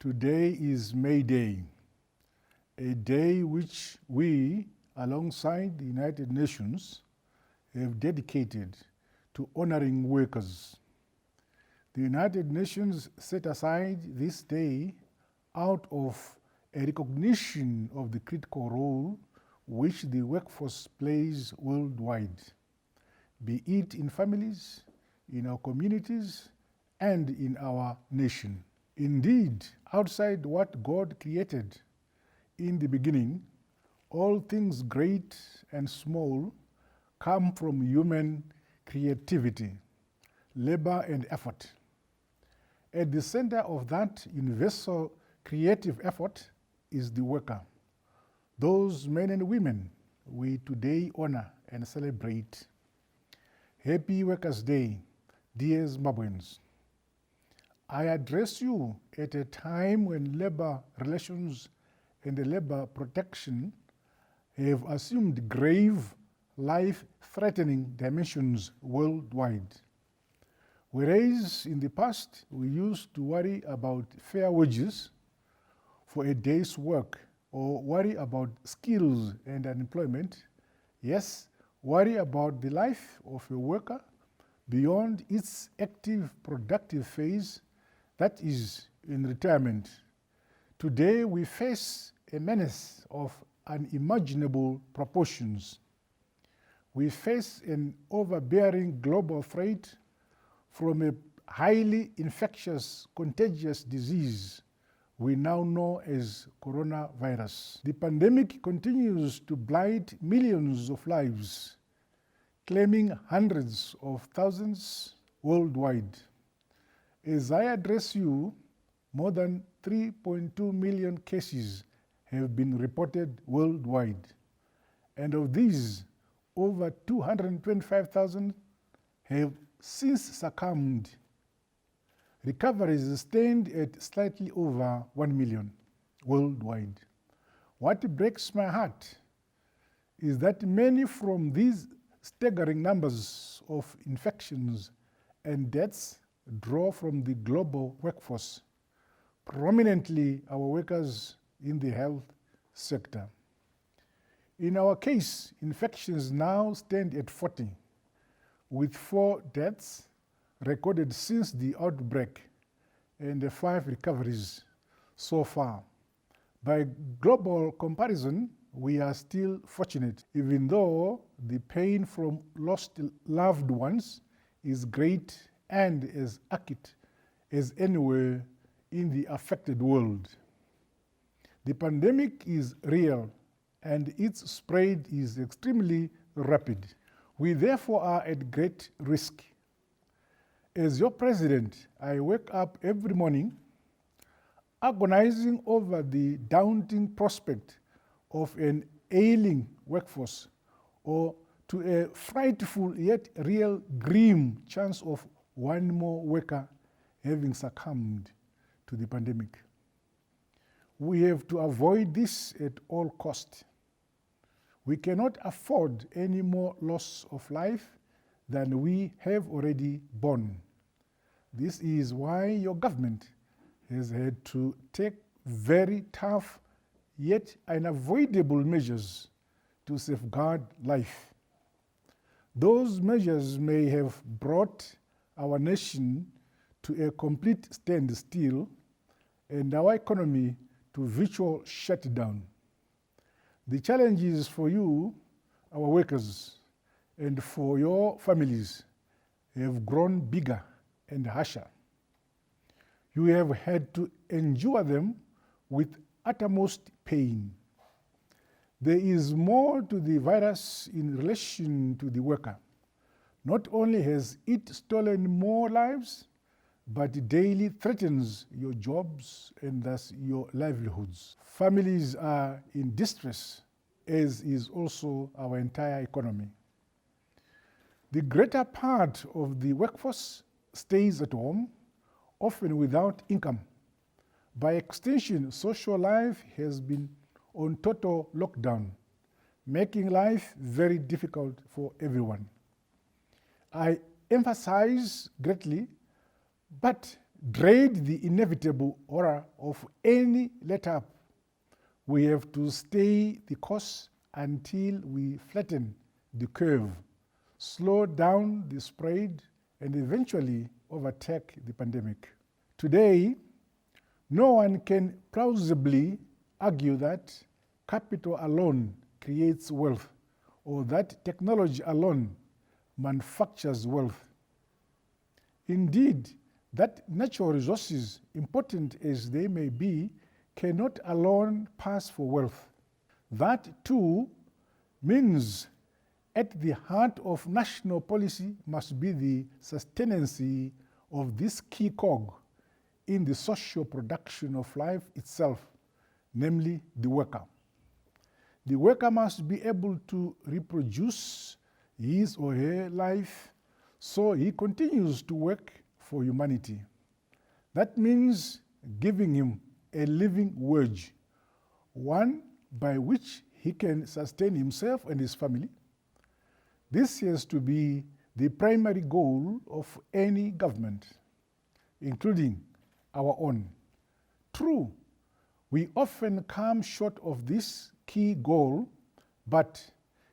Today is May Day, a day which we, alongside the United Nations, have dedicated to honoring workers. The United Nations set aside this day out of a recognition of the critical role which the workforce plays worldwide, be it in families, in our communities, and in our nation. Indeed, outside what God created in the beginning, all things great and small come from human creativity, labor, and effort. At the center of that universal creative effort is the worker, those men and women we today honor and celebrate. Happy Workers' Day, dear Zimbabweans. I address you at a time when labor relations and labor protection have assumed grave, life-threatening dimensions worldwide. Whereas in the past we used to worry about fair wages for a day's work or worry about skills and unemployment, yes, worry about the life of a worker beyond its active productive phase, that is, in retirement. Today we face a menace of unimaginable proportions. We face an overbearing global threat from a highly infectious, contagious disease we now know as coronavirus. The pandemic continues to blight millions of lives, claiming hundreds of thousands worldwide. As I address you, more than 3.2 million cases have been reported worldwide, and of these, over 225,000 have since succumbed. Recoveries stand at slightly over 1 million worldwide. What breaks my heart is that many from these staggering numbers of infections and deaths draw from the global workforce, prominently our workers in the health sector. In our case, infections now stand at 40, with 4 deaths recorded since the outbreak and 5 recoveries so far. By global comparison, we are still fortunate, even though the pain from lost loved ones is great and as acute as anywhere in the affected world. The pandemic is real and its spread is extremely rapid. We therefore are at great risk. As your president, I wake up every morning agonizing over the daunting prospect of an ailing workforce, or to a frightful yet real grim chance of one more worker having succumbed to the pandemic. We have to avoid this at all costs. We cannot afford any more loss of life than we have already borne. This is why your government has had to take very tough yet unavoidable measures to safeguard life. Those measures may have brought our nation to a complete standstill and our economy to virtual shutdown. The challenges for you, our workers, and for your families have grown bigger and harsher. You have had to endure them with uttermost pain. There is more to the virus in relation to the worker. Not only has it stolen more lives, but daily threatens your jobs and thus your livelihoods. Families are in distress, as is also our entire economy. The greater part of the workforce stays at home, often without income. By extension, social life has been on total lockdown, making life very difficult for everyone. I emphasize greatly, but dread the inevitable horror of any let-up, we have to stay the course until we flatten the curve, slow down the spread, and eventually overtake the pandemic. Today, no one can plausibly argue that capital alone creates wealth or that technology alone manufactures wealth. Indeed, that natural resources, important as they may be, cannot alone pass for wealth. That too means at the heart of national policy must be the sustenance of this key cog in the social production of life itself, namely the worker. The worker must be able to reproduce his or her life, so he continues to work for humanity. That means giving him a living wage, one by which he can sustain himself and his family. This has to be the primary goal of any government, including our own. True, we often come short of this key goal, but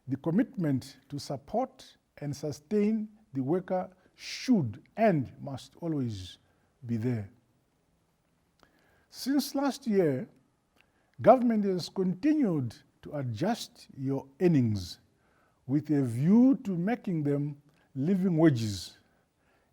the commitment to support and sustain the worker should and must always be there. Since last year, government has continued to adjust your earnings with a view to making them living wages.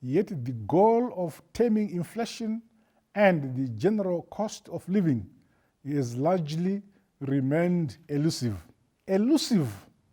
Yet the goal of taming inflation and the general cost of living has largely remained elusive. Elusive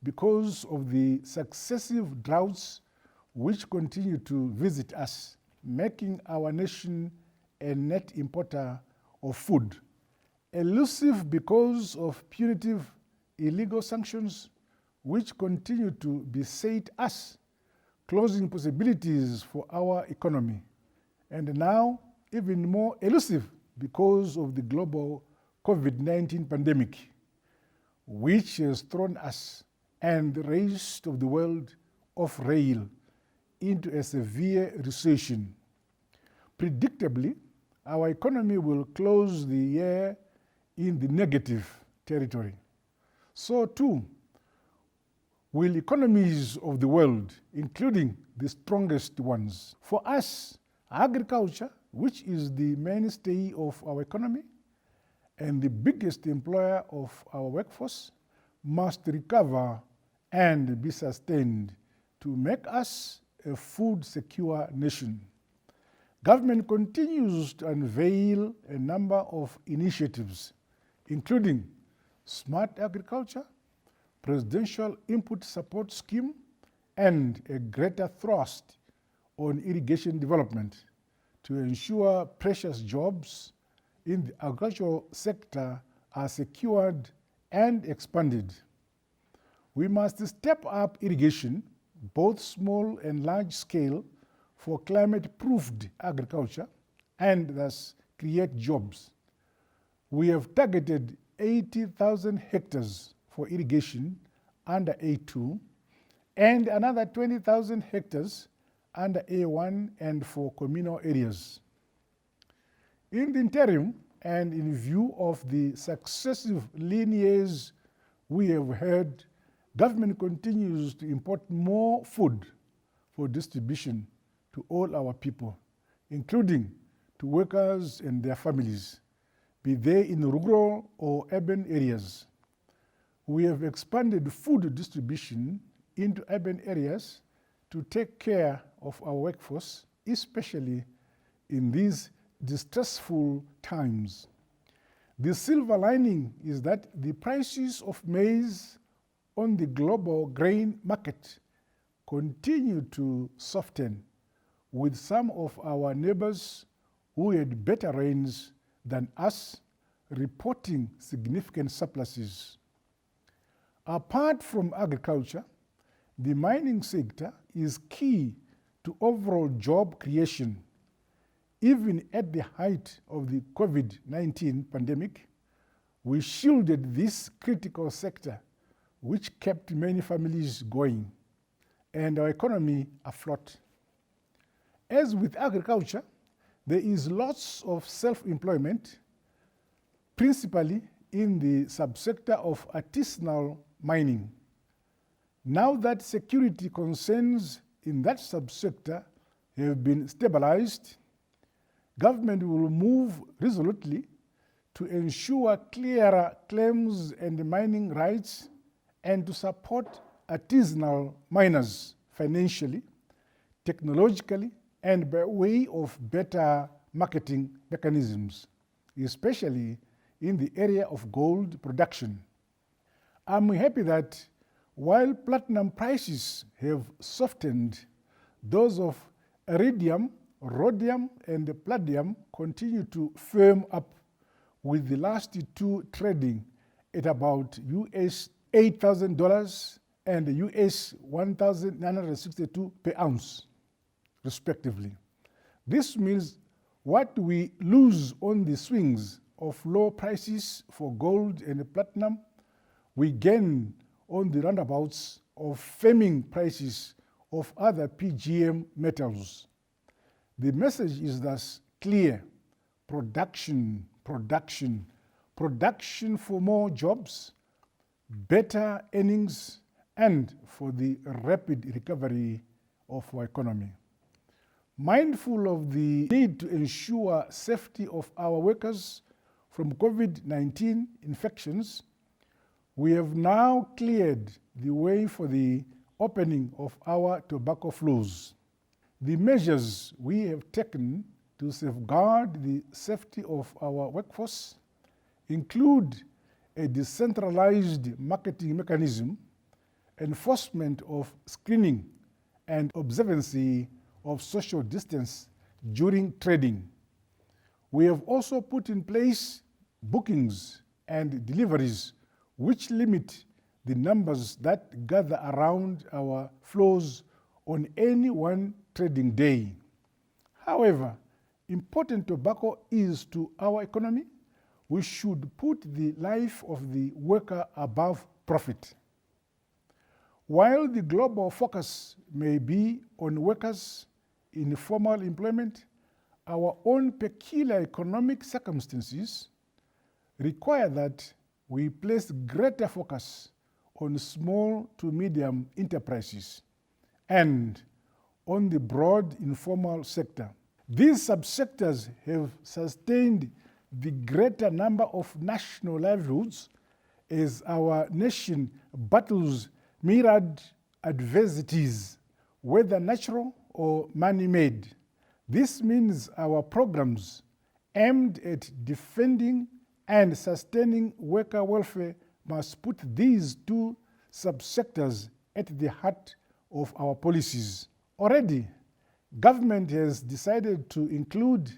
because of the successive droughts which continue to visit us, making our nation a net importer of food. Elusive because of punitive illegal sanctions which continue to beset us, closing possibilities for our economy. And now, even more elusive because of the global COVID-19 pandemic, which has thrown us and the rest of the world off rail into a severe recession. Predictably, our economy will close the year in the negative territory. So too will economies of the world, including the strongest ones. For us, agriculture, which is the mainstay of our economy and the biggest employer of our workforce, must recover and be sustained to make us a food-secure nation. Government continues to unveil a number of initiatives, including smart agriculture, presidential input support scheme, and a greater thrust on irrigation development to ensure precious jobs in the agricultural sector are secured and expanded. We must step up irrigation, both small and large scale, for climate-proofed agriculture and thus create jobs. We have targeted 80,000 hectares for irrigation under A2 and another 20,000 hectares under A1 and for communal areas. In the interim, and in view of the successive lean years we have had, government continues to import more food for distribution to all our people, including to workers and their families, be they in rural or urban areas. We have expanded food distribution into urban areas to take care of our workforce, especially in these distressful times. The silver lining is that the prices of maize on the global grain market continue to soften, with some of our neighbors who had better rains than us reporting significant surpluses. Apart from agriculture, the mining sector is key to overall job creation. Even at the height of the COVID-19 pandemic, we shielded this critical sector, which kept many families going and our economy afloat. As with agriculture, There is lots of self-employment, principally in the subsector of artisanal mining. Now that security concerns in that subsector have been stabilized, government will move resolutely to ensure clearer claims and mining rights and to support artisanal miners financially, technologically, and by way of better marketing mechanisms, especially in the area of gold production. I'm happy that while platinum prices have softened, those of iridium, rhodium, and palladium continue to firm up, with the last two trading at about US $8,000 and US $1,962 per ounce, respectively. This means what we lose on the swings of low prices for gold and platinum, we gain on the roundabouts of firming prices of other PGM metals. The message is thus clear: production, production, production for more jobs, better earnings, and for the rapid recovery of our economy. Mindful of the need to ensure safety of our workers from COVID-19 infections, we have now cleared the way for the opening of our tobacco floors. The measures we have taken to safeguard the safety of our workforce include a decentralized marketing mechanism, enforcement of screening, and observance of social distance during trading. We have also put in place bookings and deliveries which limit the numbers that gather around our floors on any one trading day. However important tobacco is to our economy, we should put the life of the worker above profit. While the global focus may be on workers in formal employment, our own peculiar economic circumstances require that we place greater focus on small to medium enterprises and on the broad informal sector. These subsectors have sustained the greater number of national livelihoods as our nation battles myriad adversities, whether natural or man-made. This means our programs aimed at defending and sustaining worker welfare must put these two subsectors at the heart of our policies. Already, government has decided to include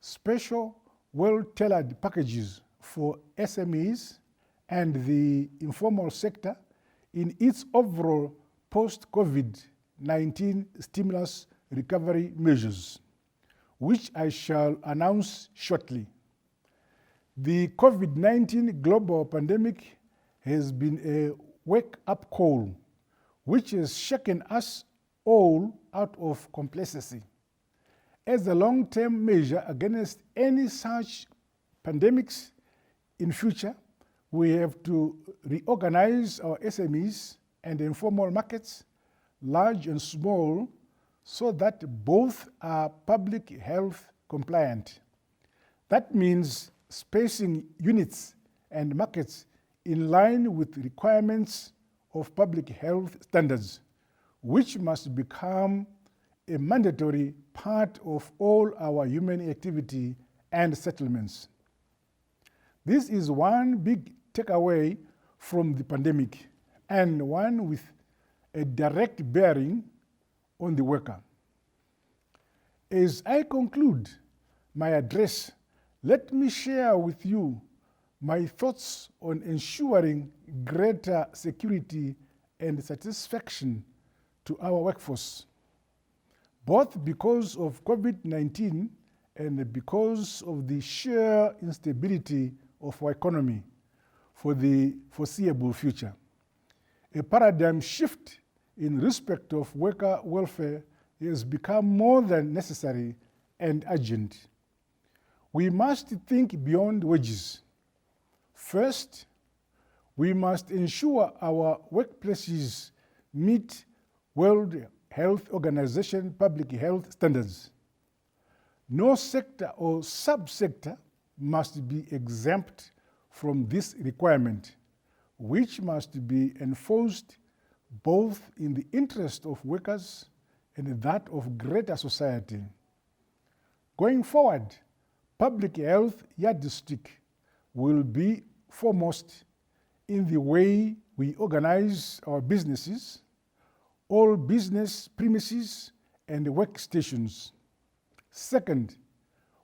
special, well-tailored packages for SMEs and the informal sector in its overall post-COVID-19 stimulus recovery measures, which I shall announce shortly. The COVID-19 global pandemic has been a wake-up call, which has shaken us all out of complacency. As a long-term measure against any such pandemics in future, we have to reorganize our SMEs and informal markets, large and small, so that both are public health compliant. That means spacing units and markets in line with requirements of public health standards, which must become a mandatory part of all our human activity and settlements. This is one big takeaway from the pandemic and one with a direct bearing on the worker. As I conclude my address, let me share with you my thoughts on ensuring greater security and satisfaction to our workforce, both because of COVID-19 and because of the sheer instability of our economy for the foreseeable future. A paradigm shift in respect of worker welfare has become more than necessary and urgent. We must think beyond wages. First, we must ensure our workplaces meet World Health Organization public health standards. No sector or subsector must be exempt from this requirement, which must be enforced both in the interest of workers and that of greater society. Going forward, public health yardstick will be foremost in the way we organize our businesses, all business premises and workstations. Second,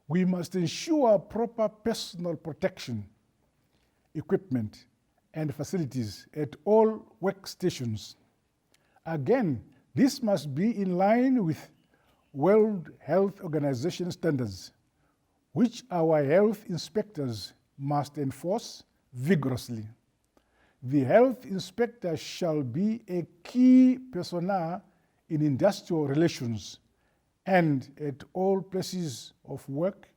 we must ensure proper personal protection, equipment, and facilities at all workstations. Again, this must be in line with World Health Organization standards, which our health inspectors must enforce vigorously. The health inspector shall be a key persona in industrial relations and at all places of work,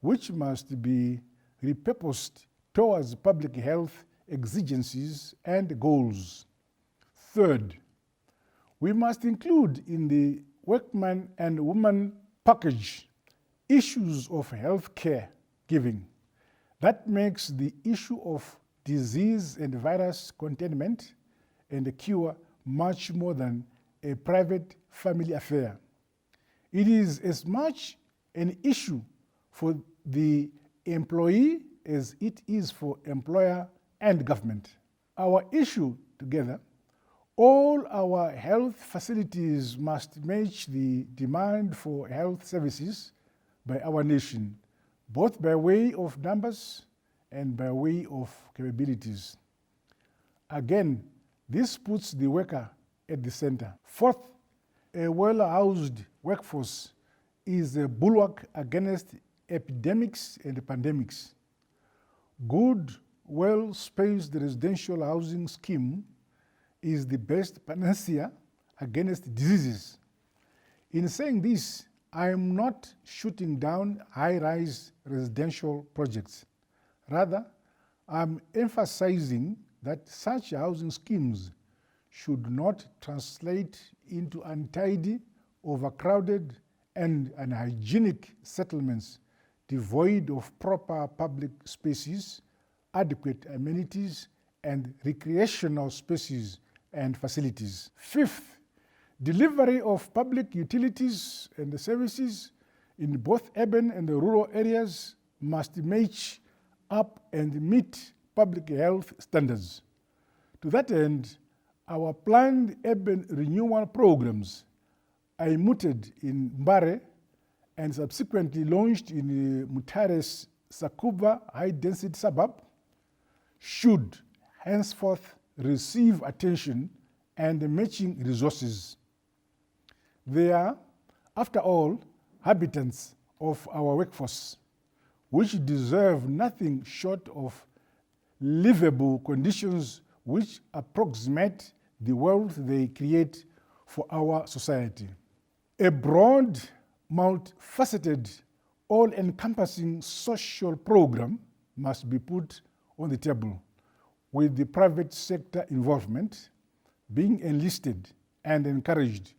which must be repurposed towards public health exigencies and goals. Third, we must include in the workman and woman package issues of health care giving. That makes the issue of disease and virus containment and cure much more than a private family affair. It is as much an issue for the employee as it is for employer and government. Our issue together, all our health facilities must match the demand for health services by our nation, both by way of numbers and by way of capabilities. Again, this puts the worker at the center. Fourth, a well-housed workforce is a bulwark against epidemics and pandemics. Good, well-spaced residential housing scheme is the best panacea against diseases. In saying this, I am not shooting down high-rise residential projects. Rather, I'm emphasizing that such housing schemes should not translate into untidy, overcrowded, and unhygienic settlements devoid of proper public spaces, adequate amenities, and recreational spaces and facilities. Fifth, delivery of public utilities and services in both urban and rural areas must match up and meet public health standards. To that end, our planned urban renewal programs, mooted in Mbare and subsequently launched in Mutare's Sakuba high-density suburb, should henceforth receive attention and matching resources. They are, after all, habitants of our workforce, which deserve nothing short of livable conditions which approximate the wealth they create for our society. A broad, multifaceted, all-encompassing social program must be put on the table, with the private sector involvement being enlisted and encouraged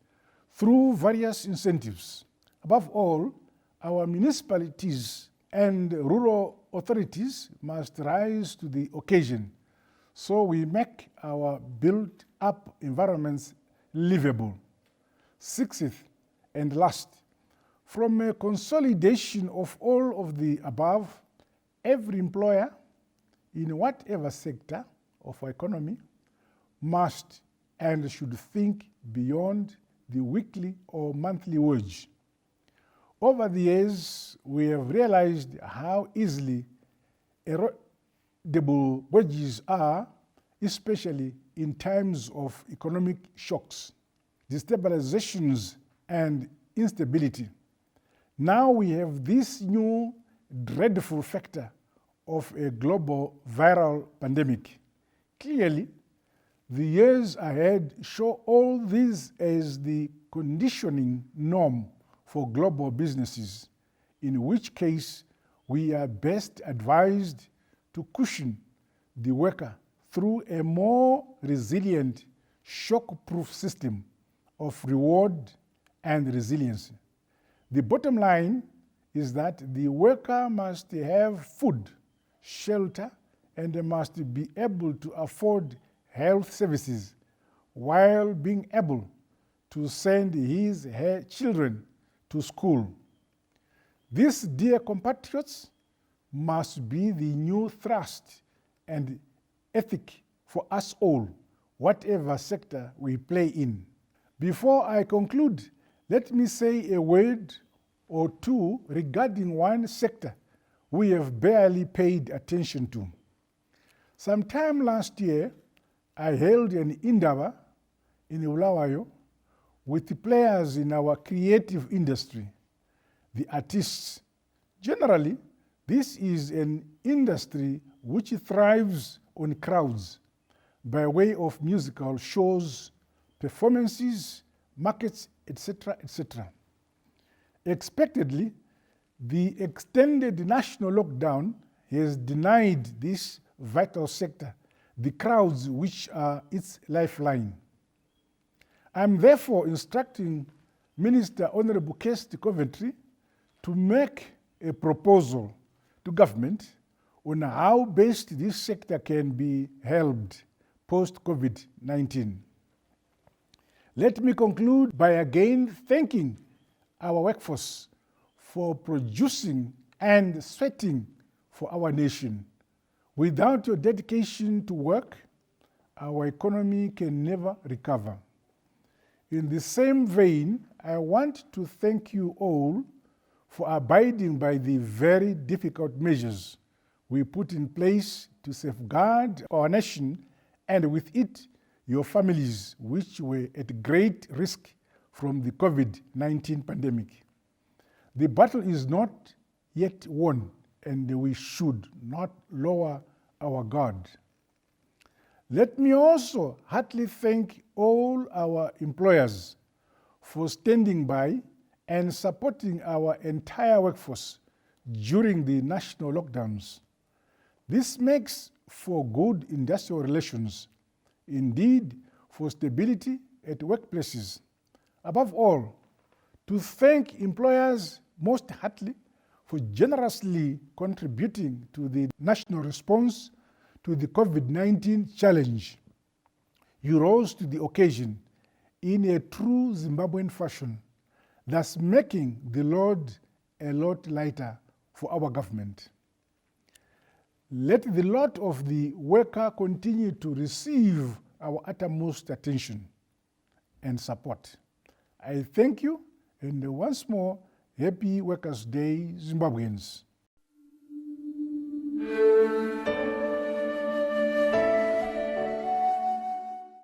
through various incentives. Above all, our municipalities and rural authorities must rise to the occasion so we make our built-up environments livable. Sixth and last, from a consolidation of all of the above, every employer in whatever sector of our economy must and should think beyond the weekly or monthly wage. Over the years, we have realized how easily erodable wages are, especially in times of economic shocks, destabilizations, and instability. Now we have this new dreadful factor of a global viral pandemic. Clearly, the years ahead show all this as the conditioning norm for global businesses, in which case we are best advised to cushion the worker through a more resilient, shock-proof system of reward and resilience. The bottom line is that the worker must have food, shelter, and must be able to afford health services while being able to send her children to school. This, dear compatriots, must be the new thrust and ethic for us all, whatever sector we play in. Before I conclude, let me say a word or two regarding one sector we have barely paid attention to. Sometime last year, I held an indaba in Bulawayo with the players in our creative industry, the artists. Generally, this is an industry which thrives on crowds by way of musical shows, performances, markets, etc., etc. Expectedly, the extended national lockdown has denied this vital sector the crowds which are its lifeline. I am therefore instructing Minister Honorable Kesti Coventry to make a proposal to government on how best this sector can be helped post-COVID-19. Let me conclude by again thanking our workforce for producing and sweating for our nation. Without your dedication to work, our economy can never recover. In the same vein, I want to thank you all for abiding by the very difficult measures we put in place to safeguard our nation and with it, your families, which were at great risk from the COVID-19 pandemic. The battle is not yet won, and we should not lower our guard. Let me also heartily thank all our employers for standing by and supporting our entire workforce during the national lockdowns. This makes for good industrial relations, indeed for stability at workplaces. Above all, to thank employers most heartily for generously contributing to the national response to the COVID-19 challenge. You rose to the occasion in a true Zimbabwean fashion, thus making the load a lot lighter for our government. Let the lot of the worker continue to receive our uttermost attention and support. I thank you, and once more, Happy Workers' Day, Zimbabweans.